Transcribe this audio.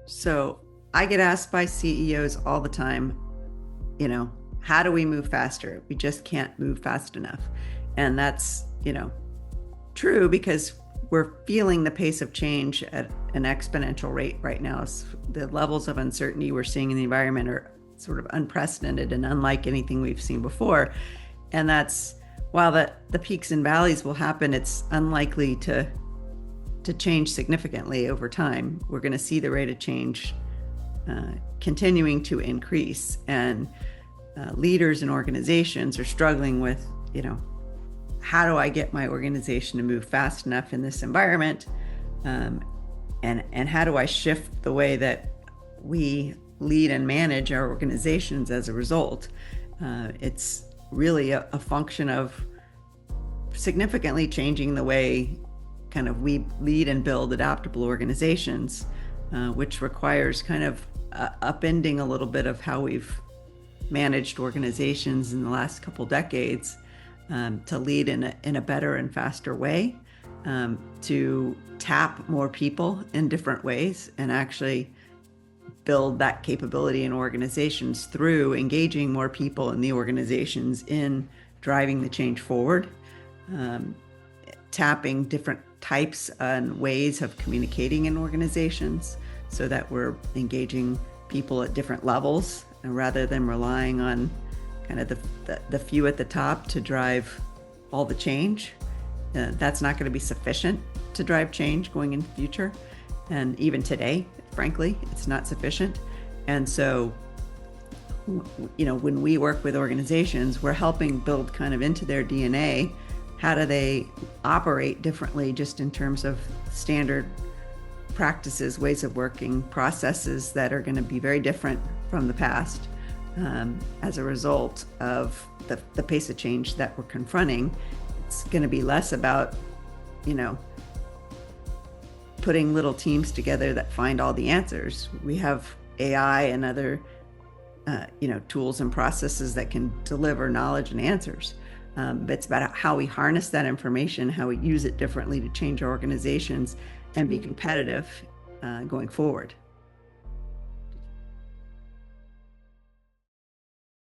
So I get asked by CEOs all the time, how do we move faster? We just can't move fast enough. And that's, true because we're feeling the pace of change at an exponential rate right now. The levels of uncertainty we're seeing in the environment are sort of unprecedented and unlike anything we've seen before. And that's, while the peaks and valleys will happen, it's unlikely to change significantly over time. We're going to see the rate of change continuing to increase, and leaders and organizations are struggling with, how do I get my organization to move fast enough in this environment, and how do I shift the way that we lead and manage our organizations as a result? It's really a function of significantly changing the way kind of we lead and build adaptable organizations, which requires kind of upending a little bit of how we've managed organizations in the last couple decades, to lead in a better and faster way, to tap more people in different ways and actually build that capability in organizations through engaging more people in the organizations in driving the change forward, tapping different types and ways of communicating in organizations so that we're engaging people at different levels, and rather than relying on kind of the few at the top to drive all the change. That's not going to be sufficient to drive change going in the future. And even today, frankly, it's not sufficient. And so, when we work with organizations, we're helping build kind of into their DNA, how do they operate differently just in terms of standard practices, ways of working, processes that are going to be very different from the past, as a result of the pace of change that we're confronting. It's going to be less about, putting little teams together that find all the answers. We have AI and other, tools and processes that can deliver knowledge and answers. But it's about how we harness that information, how we use it differently to change our organizations and be competitive going forward.